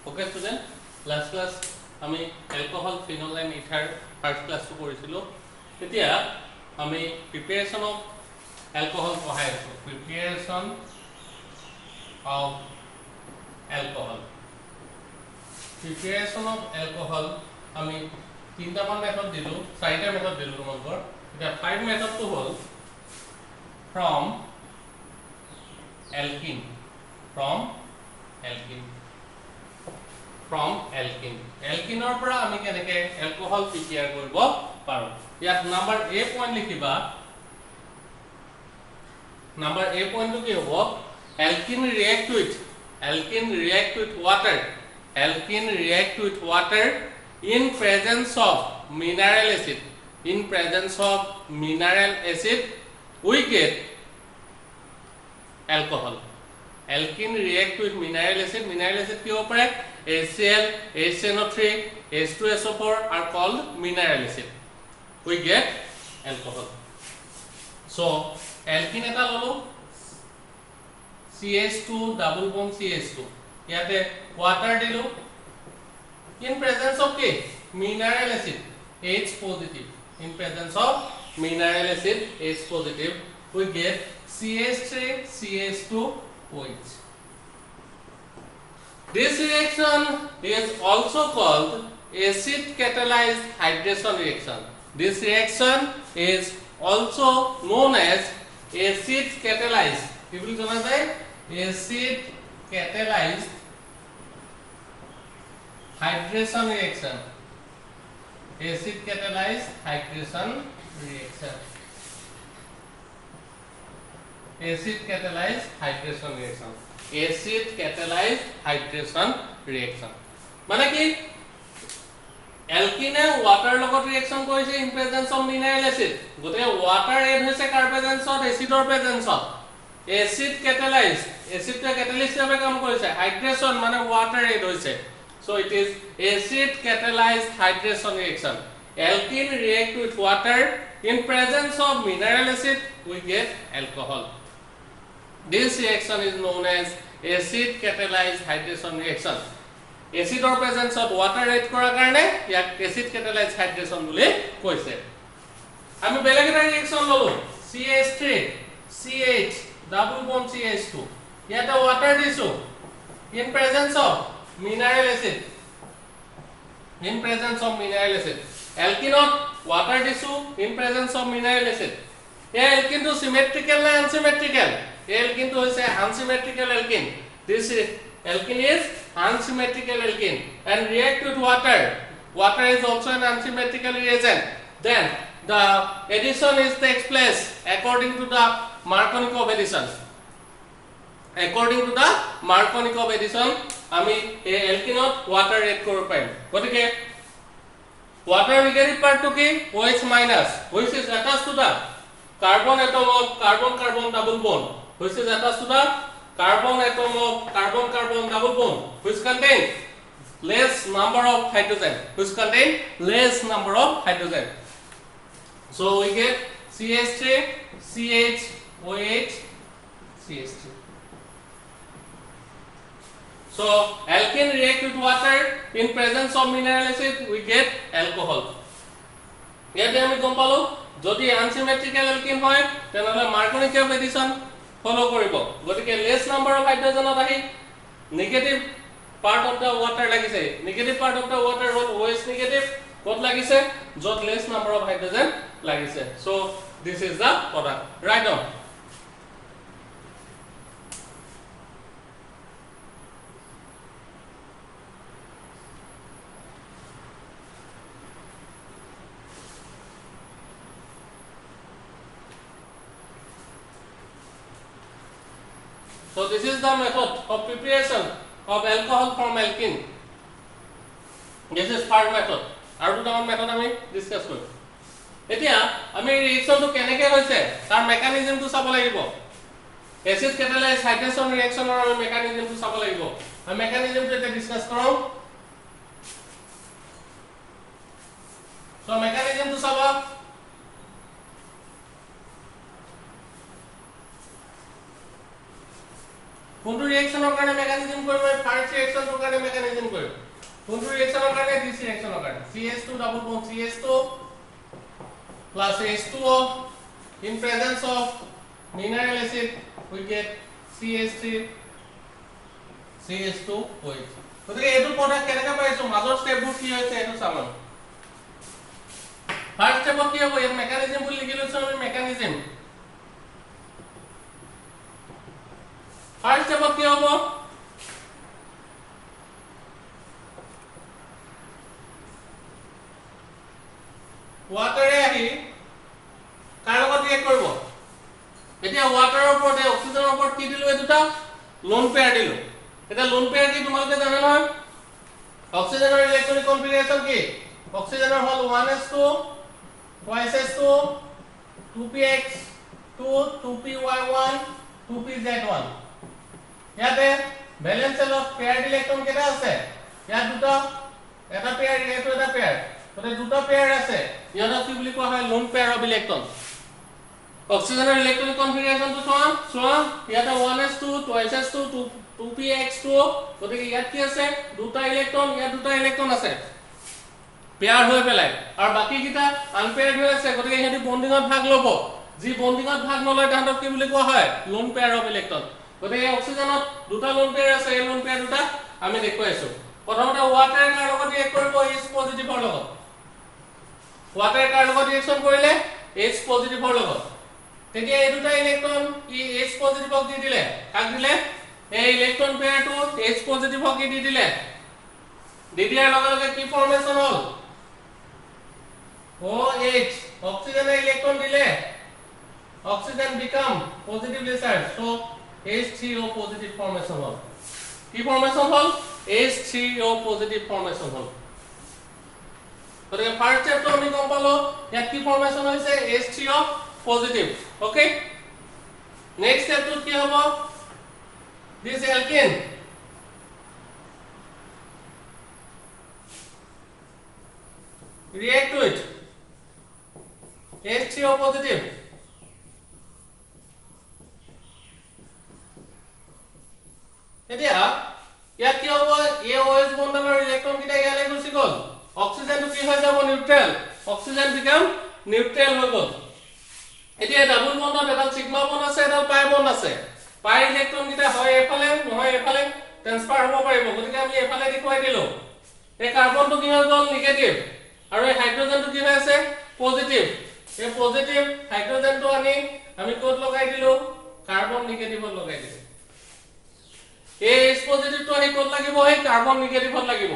Okay student last class আমি alcohol ফিনোলাইন ether first ক্লাসটো কৰিছিলো এতিয়া আমি প্ৰিপাৰেচন অফ অ্যালকোহল পঢ়াই আছো প্ৰিপাৰেচন অফ অ্যালকোহল আমি তিনটামান মেথড দিলো চাৰিটা মেথড দিলো তোমালোকৰ এতিয়া 5 মেথডটো হ'ল from alkene alkene পৰা আমি কেনেকে alcohol prepare কৰিব পাৰো ইয়াত নাম্বাৰ A পইণ্ট লিখিবা নাম্বাৰ A পইণ্টটো কি হ'ব alkene react with water in presence of mineral acid we get alcohol alkene react with mineral acid কি হ'ব পাৰে HCl, HNO3, H2SO4 are called mineral acid. We get alcohol. So, alkene eta lolo CH2 double bond CH2. Yate water dilu in presence of K mineral acid H positive. In presence of mineral acid H positive, we get CH3 CH2 OH. This reaction is also called acid catalyzed hydration reaction. This reaction is also known as acid catalyzed. People know that acid catalyzed hydration reaction. Acid catalyzed hydration reaction. Acid catalyzed hydration reaction. Acid catalyzed hydration reaction মানে কি alkene water লগত reaction কৰিছে in presence of mineral acid গতে water add হৈছে কাৰ presence of acid or presence of acid catalyzed acid টো catalyst হিচাপে কাম কৰিছে hydration মানে water add হৈছে so it is acid catalyzed hydration reaction alkene react with water in presence of mineral acid we get alcohol. This reaction is known as acid catalyzed hydration reaction. Acid or presence of water add kora karone yak acid catalyzed hydration bole koise. Ami beleg eta reaction lolo CH3 CH double bond CH2. Yata water disu in presence of mineral acid. Alkene water disu in presence of mineral acid. Yeah, alkene to symmetrical na unsymmetrical. Alkene to is unsymmetrical alkene. This alkene is unsymmetrical alkene and react with water. Water is also an unsymmetrical reagent. Then the addition takes place according to the Markovnikov addition. আমি এই alkene water add কৰিব পাৰিম গতিকে water negative part to কি OH minus which is attached to the carbon atom of carbon double bond which is attached to the carbon atom of carbon double bond which contain less number of hydrogen so we get CH3 CH OH CH3 so alkene react with water in presence of mineral acid we get alcohol ইয়াতে আমি গম পালো যদি unsymmetrical alkene হয় তেনহলে Markovnikov addition follow কৰিব গতিকে less number of hydrogen আহি negative part of the water লাগিছে negative part of the water হ'ল OH negative কত লাগিছে যত less number of hydrogen লাগিছে so this is the product write down So this is the method of preparation of alcohol from alkene. This is third method. Aru duta method ami discuss korim. Etia ami reaction to keneke hoise tar mechanism to sabo lagibo. Acid catalyzed hydration reaction or mechanism to sabo lagibo. Ami mechanism to discuss karo. So mechanism to sabo কোনটো ৰিএকচনৰ কাৰণে mechanism কৰিব first ৰিএকচনটোৰ কাৰণে mechanism কৰিব কোনটো ৰিএকচনৰ কাৰণে দিছ ৰিএকচনৰ কাৰণে CH2 double bond CH2 plus H2O in presence of mineral acid we get CH3 CH2 OH গতিকে এটো প্ৰডাক্ট কেনেকৈ পাইছো মাজৰ স্টেপবোৰ কি হৈছে এটো চামন ফাৰ্ষ্ট স্টেপত কি হ'ব ইয়াত মেকানিজম বুলি লিখি লৈছো আমি মেকানিজম ফাৰ্ষ্ট স্টেপত কি হ'ব ওয়াটাৰে আহি কাৰ লগত ৰিঅ্যাক্ট কৰব এতিয়া ওয়াটাৰৰ ওপৰত অক্সিজেনৰ ওপৰত কি দিলো এই দুটা লোন পেয়াৰ দিলো এটা লোন পেয়াৰ কি তোমালোকে জানা নহয় অক্সিজেনৰ ইলেক্ট্ৰনিক কনফিগাৰেশন কি অক্সিজেনৰ হল 1s2 2s2 2px2 2py1 2pz1 ইয়াতে ব্যালেন্স সেলত পেয়াৰ ইলেক্ট্ৰন কেটা আছে ইয়াত দুটা এটা পেয়াৰ এইটো এটা পেয়াৰ ততে দুটা পেয়াৰ আছে ইয়াত কি বুলি কোৱা হয় লোন পেয়াৰ অফ ইলেক্ট্ৰন অক্সিজেনৰ ইলেক্ট্ৰনিক কনফিগাৰেশন তো সোৱা ইয়াতে 1s2 2s2 2px2 গতিকে ইয়াত কি আছে দুটা ইলেক্ট্ৰন ইয়াত দুটা ইলেক্ট্ৰন আছে পেয়াৰ হৈ পেলাই আৰু বাকি কিটা আনপেয়াৰ্ড হৈ আছে গতিকে হেতি বন্ডিংত ভাগ ল'ব যি বন্ডিংত ভাগ নলয় তাহাঁতক কি বুলি কোৱা হয় লোন পেয়াৰ অফ ইলেক্ট্ৰন গতিকে অক্সিজেনত দুটা লোন পেয়াৰ আছে এই লোন পেয়াৰ দুটা আমি দেখুৱাইছো প্ৰথমতে ওয়াটাৰ কাৰ লগত ৰিএক্ট কৰিব H পজিটিভৰ লগত ওয়াটাৰ কাৰ লগত ৰিএকচন কৰিলে H পজিটিভৰ লগত তেতিয়া এই দুটা ইলেক্ট্ৰন কি H পজিটিভক দি দিলে কাক দিলে এই ইলেক্ট্ৰন পেয়াৰটো H পজিটিভক দি দিলে দিদিয়াৰ লগে লগে কি ফৰ্মেশন হল OH অক্সিজেনৰ ইলেক্ট্ৰন দিলে oxygen become positively charge so H3O positive formation হল কি ফৰ্মেশন হল H3O পজিটিভ ফৰ্মেশন হল গতিকে ফাৰ্স্ট স্টেপটো আমি গম পালো ইয়াত কি ফৰ্মেশন হৈছে H3O পজিটিভ ওকে নেক্সট স্টেপটো কি হ'ব this alkane react to it H3O positive এতিয়া ইয়াত কি হ'ব এই OH বন্ডৰ ইলেক্ট্ৰন কিটা ইয়ালৈ গুচি গ'ল অক্সিজেনটো কি হৈ যাব নিউট্ৰেল অক্সিজেন বিকাম নিউট্ৰেল হৈ গ'ল এতিয়া ডাবল বন্ডত এটা সিগমা বন্ড আছে এটা পাই বন্ড আছে পাই ইলেক্ট্ৰন কিটা হয় এফালে নহয় এফালে ট্ৰান্সফাৰ হ'ব পাৰিব গতিকে আমি এফালে দেখুৱাই দিলো এই কাৰ্বনটো কি হৈ গ'ল নিগেটিভ আৰু এই হাইড্ৰোজেনটো কি হৈ আছে পজিটিভ এই পজিটিভ হাইড্ৰোজেনটো আনি আমি ক'ত লগাই দিলো কাৰ্বন নিগেটিভত লগাই দিলো এই H পজিটিভটো আহি ক'ত লাগিব এই কাৰ্বন নিগেটিভত লাগিব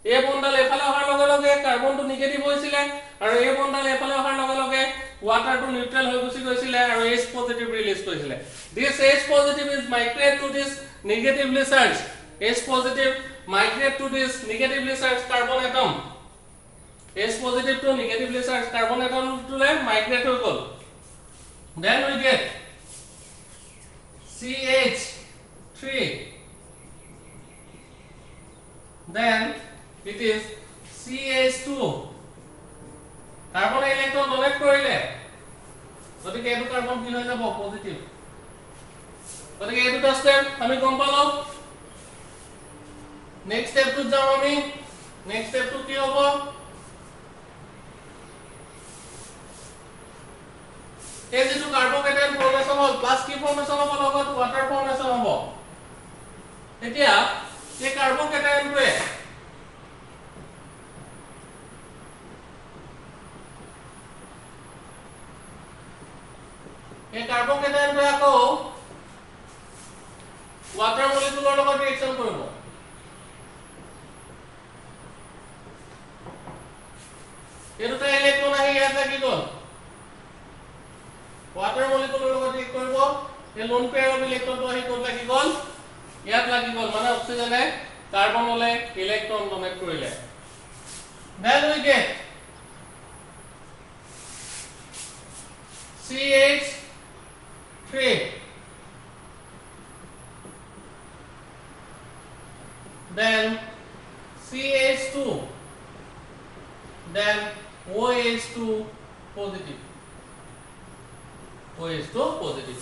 এই বন্ডাল এফালে অহাৰ লগে লগে কাৰ্বনটো নিগেটিভ হৈছিল আৰু এই বন্ডাল এফালে অহাৰ লগে লগে ওয়াটাৰটো নিউট্ৰেল হৈ গুচি গৈছিল আৰু H পজিটিভ ৰিলিজ কৰিছিল this H positive is migrate to this negatively charged H positive migrate to this negatively charged carbon atom H positive to negatively charged carbon atom to migrate হৈ গ'ল then we get CH3 then it is CH2 carbon electron donate কৰিলে গতিকে এটো carbon কি হৈ যাব positive গতিকে এই দুটা স্টেপ আমি গম পালো নেক্সট স্টেপ টু যাও আমি নেক্সট স্টেপ টু কি হ'ব এই যেটো কার্বোকেটাইন ফর্মেশন হল প্লাস কি ফর্মেশন হ'ব লগত ওয়াটার ফর্মেশন হ'ব এতিয়া এই কাৰ্বোকেটাইনটোৱে এই কাৰ্বোকেটাইনটো আকৌ ওয়াটাৰ মলিকুলৰ লগত ৰিএকচন কৰিব এই দুটা ইলেক্ট্ৰন আহি ইয়াত লাগি গ'ল ওয়াটাৰ মলিকুলৰ লগত ৰিএক্ট কৰিব এই লোন পেয়াৰ অফ ইলেক্ট্ৰনটো আহি ক'ত লাগি গ'ল ইয়াত লাগি গ'ল মানে অক্সিজেনে কাৰ্বনলে ইলেক্ট্ৰন ডোনেট কৰিলে then we get CH3 then CH2 then OH2 positive OH2 positive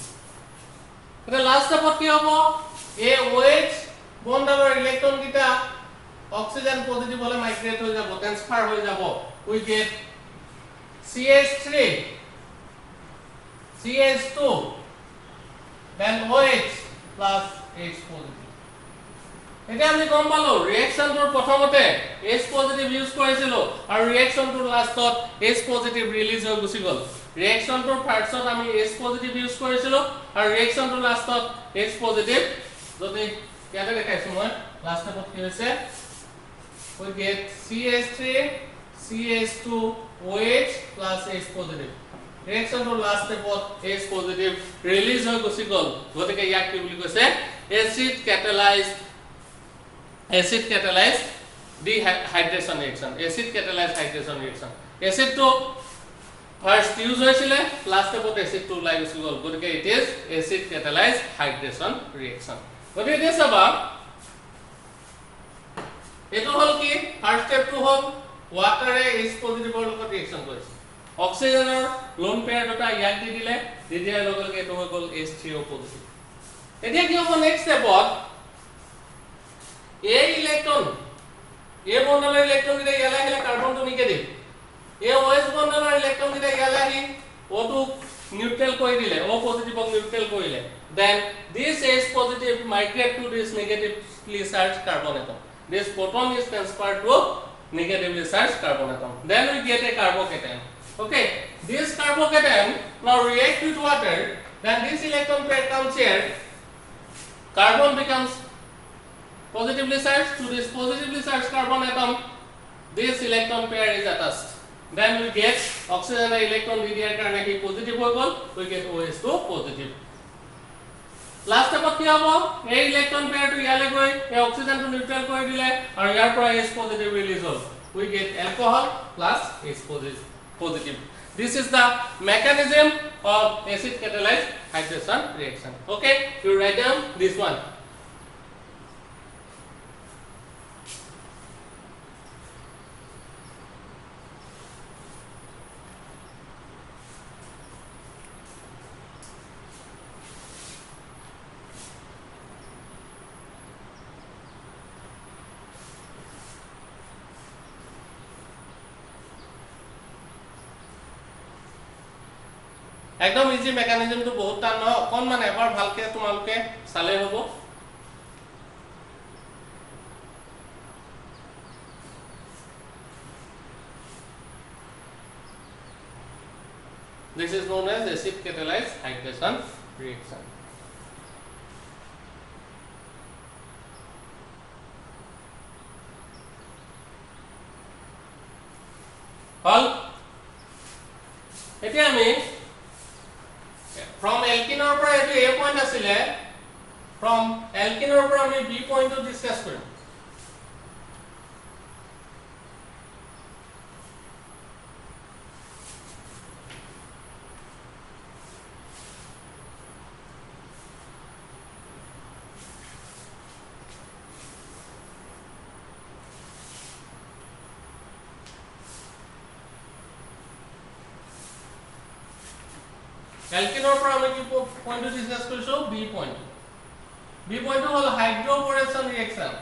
the last step what কি হ'ব এই OH বন্ডৰ ইলেক্ট্ৰন কিটা অক্সিজেন পজিটিভ হলে মাইগ্রেট হৈ যাব ট্রান্সফার হৈ যাব we get CH3 CH2 then OH plus H positive এটা আমি গম পালো ৰিঅ্যাকশনটোৰ প্ৰথমতে H পজিটিভ ইউজ কৰিছিল আৰু ৰিঅ্যাকশনটোৰ লাষ্টত H পজিটিভ ৰিলিজ হৈ গুছি গল ৰিঅ্যাকশনটোৰ ফাৰ্ষ্টত আমি H পজিটিভ ইউজ কৰিছিল আৰু ৰিঅ্যাকশনটোৰ লাষ্টত H পজিটিভ যদি ইয়াতে দেখাইছো মই লাষ্ট স্টেপত কি হৈছে we get CH3 CH2 OH plus H positive reaction to last step of H positive release হৈ গুছি গল গতিকে ইয়াক কি বুলি কৈছে acid catalyzed dehydration reaction acid catalyzed hydration reaction acid to first use হৈছিল last step of acid to ওলাই গুছি গল গতিকে it is acid catalyzed hydration reaction গতিকে this about এটো হল কি ফার্স্ট স্টেপ টু হল ওয়াটারে H পজিটিভৰ লগত ৰিঅ্যাকশন কৰিছে অক্সিজেনৰ লোন পেয়াৰ দুটা ইয়াক দি দিলে দিদিয়াৰ লগে লগে এটো হৈ গল H3O পজিটিভ এতিয়া কি হ'ব নেক্সট স্টেপত এই ইলেক্ট্ৰন এই বন্ডলৰ ইলেক্ট্ৰন কিটা ইয়ালে আহিলে কাৰ্বনটো নিগেটিভ এই OH বন্ডলৰ ইলেক্ট্ৰন কিটা ইয়ালে আহি O2 নিউট্ৰেল কৰি দিলে O পজিটিভক নিউট্ৰেল কৰিলে then this H positive migrate to this negatively charged carbon atom this proton is transferred to negatively charged carbon atom then we get a carbocation okay this carbocation now react with water then this electron pair comes here carbon becomes positively charged to this positively charged carbon atom this electron pair is attached then we get oxygen electron দিয়াৰ কাৰণে কি positive হৈ গল we get OH2 positive last স্টেপত কি হ'ব এই electron পেয়াৰটো ইয়ালে গৈ এই অক্সিজেনটো নিউট্ৰেল কৰি দিলে আৰু ইয়াৰ পৰা H পজিটিভ ৰিলিজ হ'ল we get alcohol plus H positive this is the mechanism of acid catalyzed hydration reaction okay you write down this one একদম ইজি মেকানিজমটো বহুত টান নহয় অকনমান এবাৰ ভালকে তোমালোকে চালে হ'ব This is known as acid catalyzed hydration reaction হল এতিয়া আমি from alkene পৰা এটো a পয়েন্ট আছিল from alkene পৰা আমি b পয়েন্টটো ডিসকাস কৰিম alkene পৰা আমি কি পয়েন্টটো ডিসকাস কৰিছো b পয়েন্টটো হল হাইড্ৰোবোৰেশন ৰিঅ্যাকশন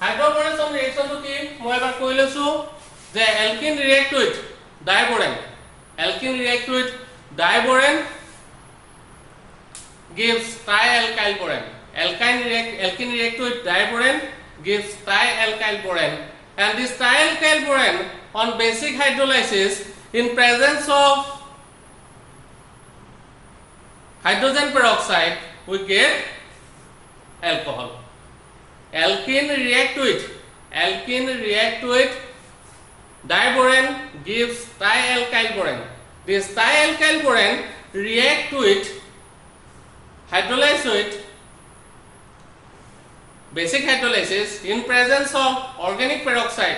হাইড্ৰোবোৰেশন ৰিঅ্যাকশন টো কি মই এবাৰ কৈ লৈছো যে alkene react with diborane gives trialkyl borane alkene react with diborane gives trialkyl borane and this trialkyl borane on basic hydrolysis in presence of hydrogen peroxide we get alcohol alkene react with diborane gives trialkyl borane this trialkyl borane react with hydrolyze with basic hydrolysis in presence of organic peroxide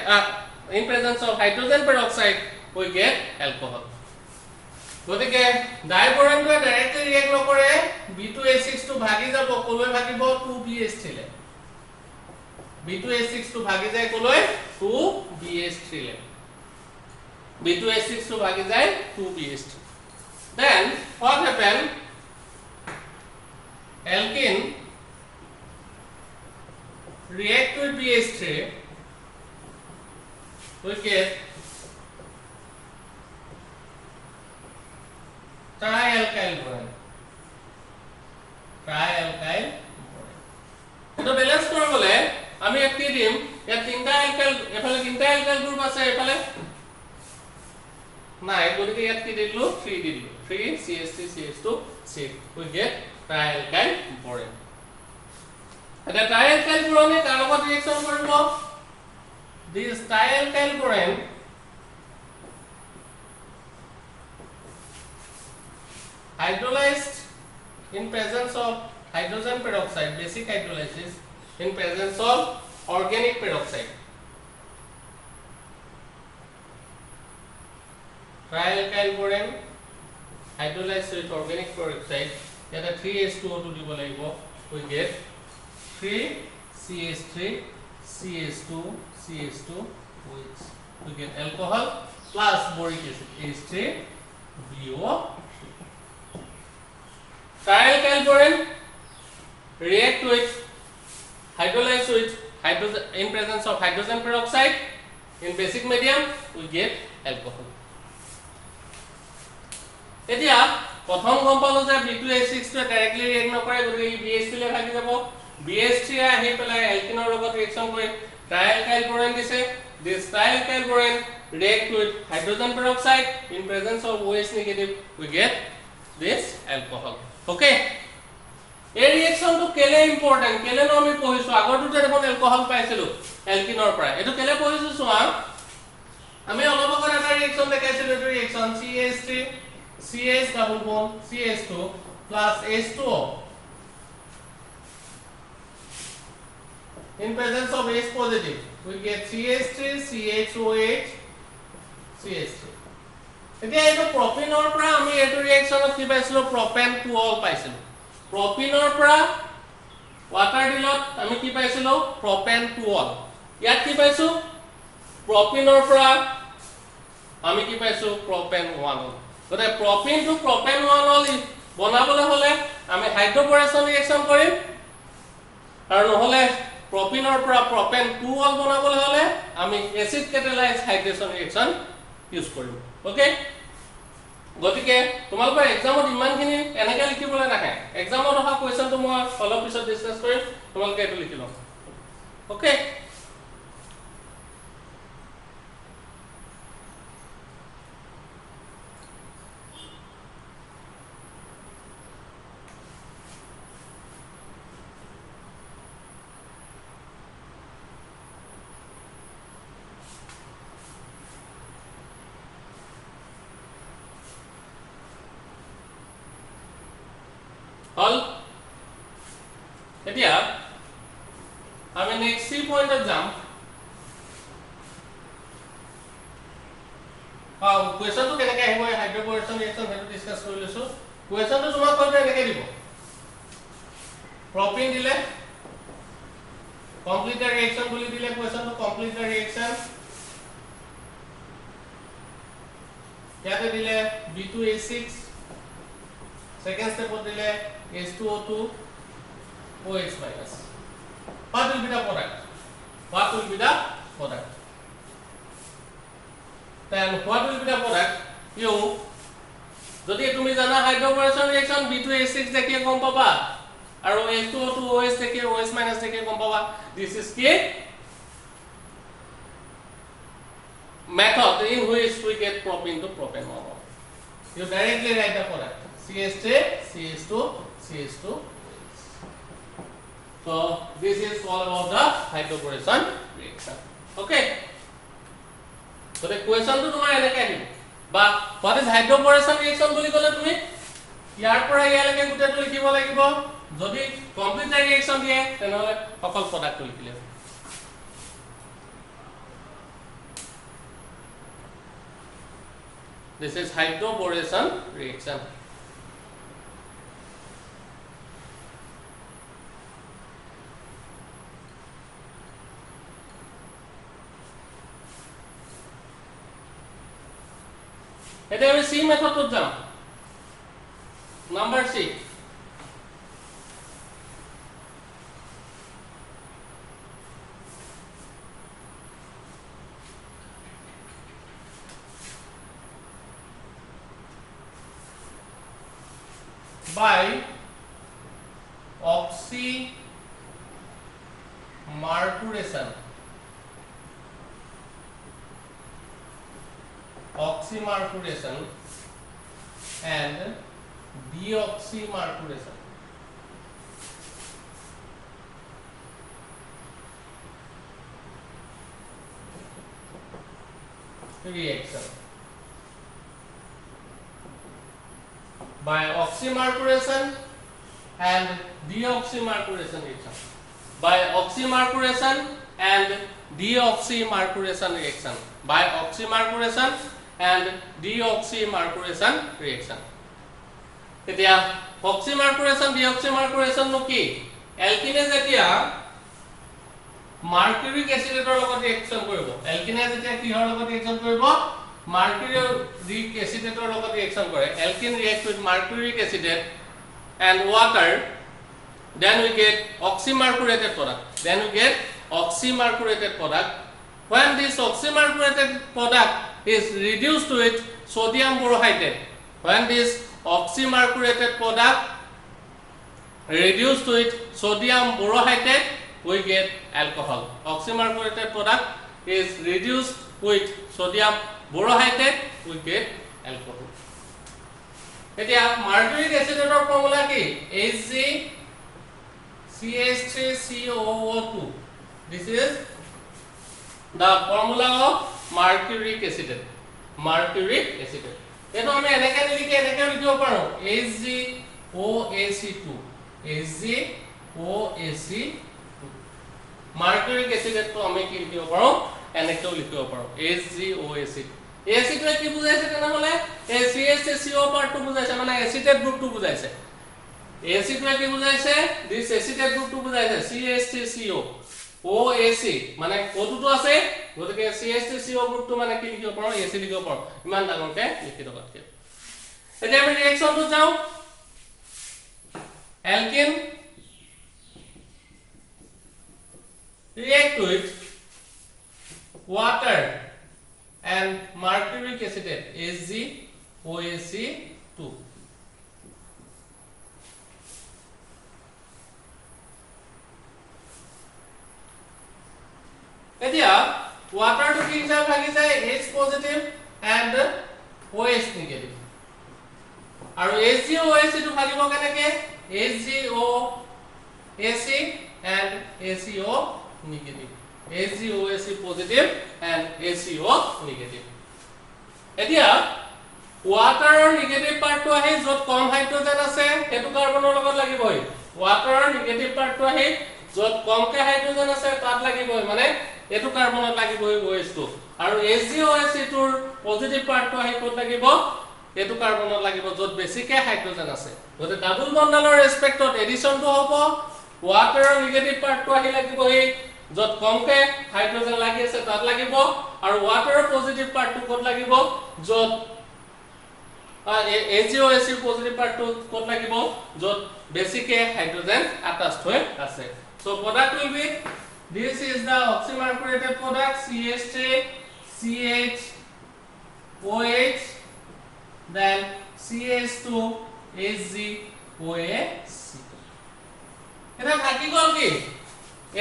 in presence of hydrogen peroxide we get alcohol গতিকে ডাইবোৰেনটো directly react নকৰে B2H6 টো ভাগি যাব কলৈ ভাগিব 2BH3 লে B2H6 to ভাগি যায় কলৈ 2BH3 লে B2H6 to ভাগি যায় 2BH3 then what happen alkene react with BH3 we get trialkyl bromine এটা ব্যালেন্স করবলে আমি একটি দিম ইয়াত তিনটা অ্যালকাইল এফালে তিনটা অ্যালকাইল গ্রুপ আছে এফালে না এগুলিকে ইয়াত কি দিলু 3 দিলু 3 CH3 CH2 C we get trialkyl bromine এটা trialkyl bromine কার লগত রিঅ্যাকশন কৰিব this trialkyl bromine hydrolyzed in presence of hydrogen peroxide basic hydrolysis in presence of organic peroxide trialkyl bromine hydrolyzed with organic peroxide eta 3H2O2 দিব লাগিব we get 3CH3 CH2 CH2 which we get alcohol plus boric acid H3BO trialkyl bromine react with hydrolyze with hydrogen in presence of hydrogen peroxide in basic medium we get alcohol এতিয়া প্রথম গম পালো যে B2H6 টো directly react নকৰে গতিকে ই BH3 লে ভাগি যাব BH3 আহি পেলাই অ্যালকিনৰ লগত ৰিঅ্যাকশন কৰি trialkyl bromine দিছে this trialkyl bromine react with hydrogen peroxide in presence of OH negative we get this alcohol okay এই ৰিঅ্যাকশনটো কেলে ইম্পৰ্টেন্ট কেলে ন আমি পঢ়িছো আগৰটো দেখোন এলকহল পাইছিলো অ্যালকিনৰ পৰা এটো কেলে পঢ়িছো চোৱা আমি অলপ আগত এটা ৰিঅ্যাকশন দেখাইছিলো এটো reaction CH3 CH double bond CH2 plus H2O in presence of H positive we get CH3 CHOH CH3 এতিয়া এটো প্ৰপিনৰ পৰা আমি এটো ৰিঅ্যাকশনত কি পাইছিলো প্ৰপেন টু অল পাইছিলো প্ৰপিনৰ পৰা ওয়াটাৰ ডিলত আমি কি পাইছিলো প্ৰপেন টু অল ইয়াত কি পাইছো প্ৰপিনৰ পৰা আমি কি পাইছো প্ৰপেন 1 অল গতে প্ৰপিন টু প্ৰপেন 1 অল বনাবলে হলে আমি হাইড্ৰোবৰেশন ৰিঅ্যাকশন কৰিম আৰু নহলে প্ৰপিনৰ পৰা প্ৰপেন 2 অল বনাবলে হলে আমি এসিড কেটালাইজ হাইড্ৰেশন ৰিঅ্যাকশন ইউজ কৰিম ওকে গতিকে তোমালোকৰ এক্সামত ইমানখিনি এনেকৈ লিখিবলৈ নাহে এক্সামত অহা কোৱেশ্চনটো মই অলপ পিছত ডিসকাস কৰিম তোমালোকে এটো লিখি লও ওকে হল এতিয়া আমি নেক্সট সি পয়েন্টত যাম কোৱেশ্চনটো কেনেকৈ আহিব হাইড্ৰোবৰেশন ৰিঅ্যাকশন হেতু ডিসকাস কৰি লৈছো কোৱেশ্চনটো তোমাক কলতে এনেকৈ দিব প্ৰপিন দিলে কমপ্লিট দ্য ৰিঅ্যাকশন বুলি দিলে কোৱেশ্চনটো কমপ্লিট দ্য ৰিঅ্যাকশন ইয়াতে দিলে B2H6 second step of delay H2O2 OH minus what will be the product then what will be the product you যদি তুমি জানা হাইড্ৰোবৰেশন ৰিঅ্যাকশন B2H6 দেখিয়ে গম পাবা আৰু H2O2 OH দেখিয়ে OH minus দেখিয়ে গম পাবা this is key method in which we get propane to propane model you directly write the product CH3 CH2 CH2 so this is all about the hydroboration reaction okay so the question to tomorrow enake ahib ba what is hydroboration reaction boli kole tumi yar pora yaleke gute to likhibo lagibo jodi complete reaction die tenole okol product to likhile this is hydroboration reaction এতিয়া আমি C মেথডত যাম number C by oxymercuration and deoxymercuration reaction by oxymercuration and deoxymercuration reaction by oxymercuration and deoxymercuration reaction by oxymercuration and deoxymercuration reaction এতিয়া oxymercuration deoxymercuration নো কি এলকিনে যেতিয়া মাৰ্কুৰিক এসিডৰ লগত reaction কৰিব এলকিনে যেতিয়া কিহৰ লগত ৰিএকচন কৰিব mercuric acetate লগত reaction কৰে alkene react with mercuric acetate and water then we get oxymercurated product when this oxymercurated product is reduced to it sodium borohydride when this oxymercurated product reduced to it sodium borohydride we get alcohol oxymercurated product is reduced with sodium borohydride we get alcohol এতিয়া mercuric acetate or formula কি HgCH3COO2 this is the formula of mercuric acetate এটো আমি এনেকে লিখি এনেকে লিখিব পাৰো HgOAC2 mercuric acetate তো আমি কি লিখিব পাৰো এনেকেও লিখিব পাৰো HgOAC এসিড কি বুঝাইছে তেনে হলে এই CH3CO পার্ট টু বুঝাইছে মানে এসিটেট গ্রুপ টু বুঝাইছে এসিড কি বুঝাইছে দিস এসিটেট গ্রুপ টু বুঝাইছে CH3CO OAC মানে কোডটো আছে গতিকে CH3CO গ্রুপ টু মানে কি লিখিব পাৰো এসি লিখিব পাৰো ইমান ডাঙৰকে লিখি দকাতকে এতিয়া আমি ৰিঅ্যাকশনটো যাও alkene react with water and mercuric acetate HgOAC2 এতিয়া water to কি হিসাব লাগি যায় H positive and OH negative আৰু HgOAC2 ভাগিব কেনেকে HgOAC and ACO negative HgOAC positive and ACO negative এতিয়া ওয়াটাৰৰ নেগেটিভ পাৰ্টটো আহে যত কম হাইড্ৰোজেন আছে হেতু কাৰ্বনৰ লগত লাগিবই ওয়াটাৰৰ নেগেটিভ পাৰ্টটো আহে যত কমকে হাইড্ৰোজেন আছে তাত লাগিবই মানে এটু কাৰ্বনত লাগিবই OH2 আৰু HgOAC2 ৰ পজিটিভ পাৰ্টটো আহে ক'ত লাগিব এটু কাৰ্বনত লাগিব যত বেছিকে হাইড্ৰোজেন আছে গতে ডাবল বন্ডনৰ ৰেসপেক্টত এডিশনটো হ'ব ওয়াটাৰৰ নেগেটিভ পাৰ্টটো আহি লাগিবই যত কমকে হাইড্ৰোজেন লাগি আছে তাত লাগিব আৰু ওয়াটাৰৰ পজিটিভ পাৰ্টটো ক'ত লাগিব যত HgOAC পজিটিভ পাৰ্টটো ক'ত লাগিব যত বেছিকে হাইড্ৰোজেন attached হৈ আছে so product will be this is the oxymercurated product CH3 CHOH then CH2 HgOAC এটা থাকি গল কি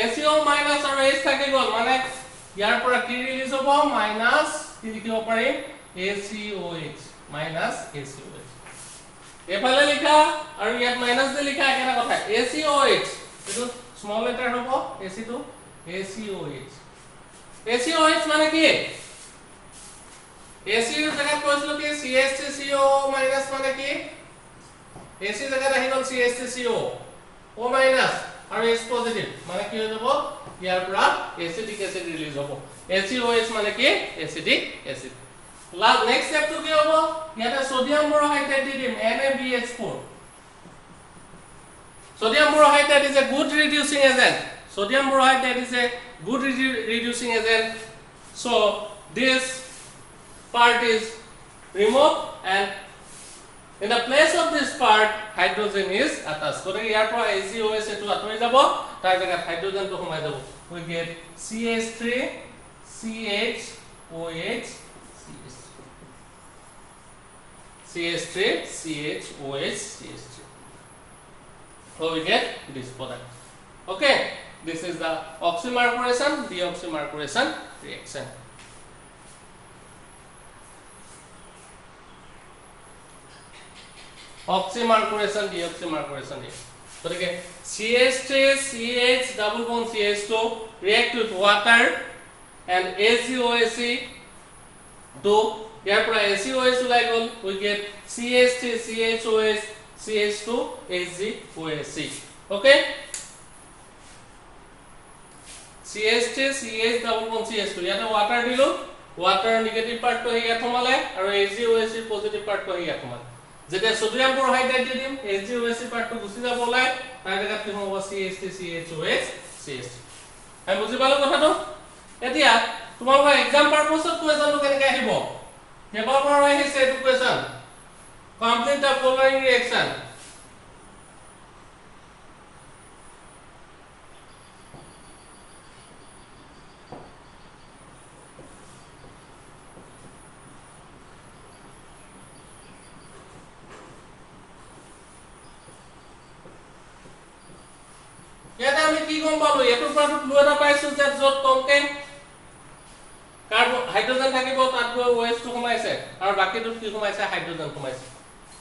ACO minus আৰু H থাকি গল মানে ইয়াৰ পৰা কি ৰিলিজ হ'ব মাইনাস কি লিখিব পাৰিম ACOH minus ACOH এফালে লিখা আৰু ইয়াত মাইনাস দি লিখা একেটা কথা ACOH এটো স্মল লেটাৰ হ'ব AC2 ACOH মানে কি AC ৰ জায়গাত কৈছিলো কি CH3CO minus মানে কি AC জায়গাত আহি গল CH3CO O minus আৰু H positive মানে কি হৈ যাব ইয়াৰ পৰা এসিডিক এসিড ৰিলিজ হ'ব ACOH মানে কি acidic acid last next step two কি হ'ব ইয়াতে সোডিয়াম বৰোহাইড্ৰেট দি দিম NaBH4 sodium borohydride is a good reducing agent sodium borohydride is a good reducing agent so this part is remove and in the place of this part hydrogen is attached. So ইয়াৰ পৰা AgOH এটো আতৰি যাব তাৰ জায়গাত hydrogen টো সোমাই যাব we get CH3 CHOH CH3 CHOH CH3. So we get this product. Okay, this is the oxymercuration deoxymercuration reaction. Oxymercuration deoxymercuration reaction. So again CH3 CH double bond CH2 react with water and AgOH to here for AgOH ulai gol we get CH3 CHOH CH2 AgOH. Okay, CH3 CH double bond CH2 yata water dilo water negative part to hiya thomale aru AgOH positive part to hiya thomale jete sodium chloride di dim AgOH part to gusi ja bolai tar jagat ki hobo CH3 CHOH CH2 ai buji palo kotha to etia tomar exam purpose question to keneka ahibo kebal par ahise etu question complete the following reaction. ইয়াতে আমি কি গম পালো এটোৰ পৰা clue এটা পাইছো যে যত কমকে কাৰ্বন হাইড্ৰোজেন থাকিব তাত গৈ OH টো কমাইছে আৰু বাকিটো কি কমাইছে হাইড্ৰোজেন কমাইছে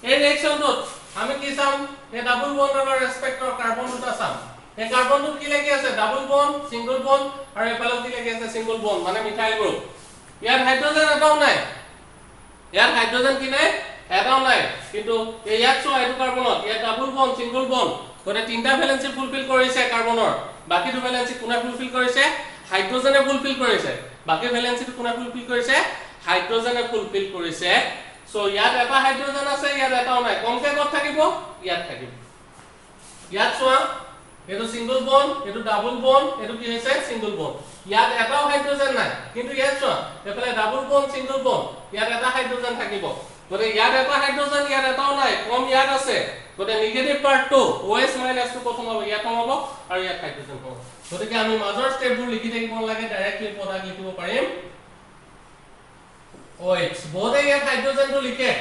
এই ৰিঅ্যাকচনটোত আমি কি চাম এই ডাবল বন্ডৰ ৰেসপেক্টৰ কাৰ্বন দুটা চাম এই কাৰ্বনটো কি লাগি আছে ডাবল বন্ড সিঙ্গল বন্ড আৰু এফালে কি লাগি আছে সিঙ্গল বন্ড মানে মিথাইল গ্ৰুপ ইয়াত হাইড্ৰোজেন এটাও নাই ইয়াত হাইড্ৰোজেন কি নাই এটাও নাই কিন্তু এই ইয়াত চোৱা এইটো কাৰ্বনত ইয়াত ডাবল বন্ড সিঙ্গল বন্ড গতে তিনটা ভ্যালেন্সি ফুলফিল কৰিছে কাৰ্বনৰ বাকি দু ভ্যালেন্সি কোনে ফুলফিল কৰিছে হাইড্ৰোজেনে ফুলফিল কৰিছে বাকি ভ্যালেন্সি কোনে ফুলফিল কৰিছে হাইড্ৰোজেনে ফুলফিল কৰিছে সো ইয়াত এটা হাইড্ৰোজেন আছে ইয়াত এটাও নাই কমকে কত থাকিব ইয়াত থাকিব ইয়াত চোৱা এটো সিঙ্গল বন্ড এটো ডাবল বন্ড এটো কি হৈছে সিঙ্গল বন্ড ইয়াত এটাও হাইড্ৰোজেন নাই কিন্তু ইয়াত চোৱা এফালে ডাবল বন্ড সিঙ্গল বন্ড ইয়াত এটা হাইড্ৰোজেন থাকিব গতে ইয়াত এটা হাইড্ৰোজেন ইয়াত এটাও নাই কম ইয়াত আছে গতে negative part two OH - two প্ৰথম হবে ইয়াত হ'ব আৰু ইয়াত হাইড্ৰোজেন হ'ব গতে কি আমি মাজৰ স্টেপবোৰ লিখি থাকিব লাগে ডাইৰেক্টলি প্ৰডাক্ট লিখিব পাৰিম OH বোধে ইয়াত হাইড্ৰোজেনটো লিখে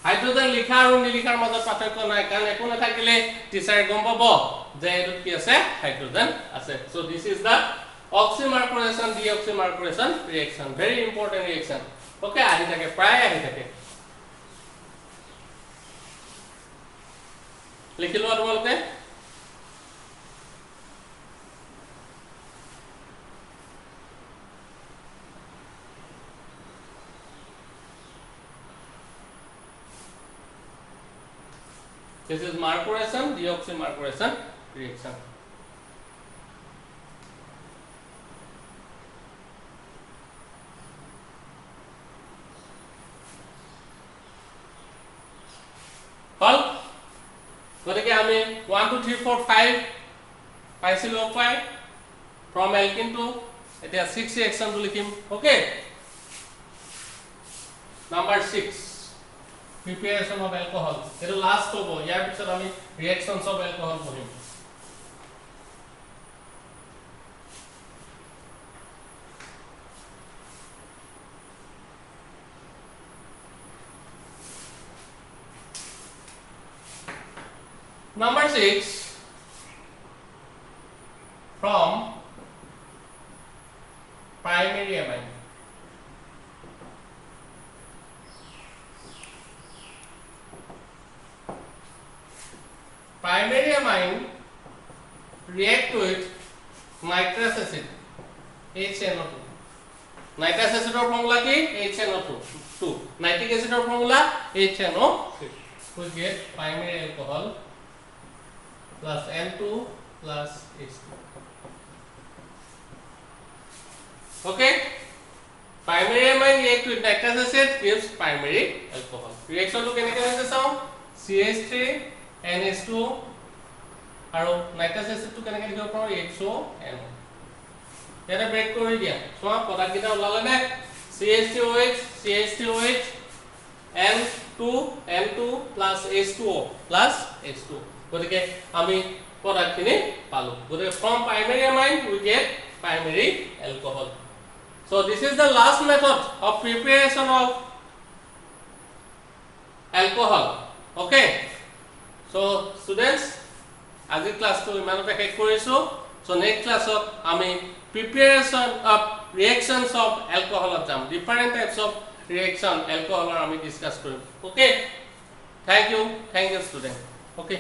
হাইড্ৰোজেন লিখা আৰু নিলিখাৰ মাজত পাৰ্থক্য নাই কাৰণ একো নাথাকিলে টিচাৰে গম পাব যে এটো কি আছে হাইড্ৰোজেন আছে so this is the oxymercuration deoxymercuration reaction very important reaction okay আহি থাকে প্ৰায় আহি থাকে লিখিলো তোমালোকে this is mercuration deoxymercuration reaction হল গতিকে আমি 1 2 3 4 5 পাইছিলো 5 from alkene to এতিয়া 6 reaction to লিখিম okay number 6 preparation of alcohol এটো লাস্ট হ'ব ইয়াৰ পিছত আমি reactions of alcohol পঢ়িম Number 6 from primary amine primary amine react with nitrous acid HNO2 nitrous acid or formula ki HNO2 nitric acid or formula HNO3 we get primary alcohol plus N2 plus H2 okay primary amine react with nitrous acid gives primary alcohol reaction to keneka hoise sao CH3 NH2 aru nitrous acid to keneka likhibo paro HONO eta break kori dia so product kita ulale ne CH3OH CH3OH N2 plus H2O plus H2O. গতিকে আমি প্ৰডাক্টখিনি পালো। গতিকে from primary amine we get primary alcohol. So this is the last method of preparation of alcohol. Okay. So students, আজি ক্লাসটো ইমানতে শেষ কৰিছো। So next classত আমি preparation of reactions of alcohol of jam, different types of reaction alcohol আমি discuss কৰিম। Okay. Thank you student. Okay.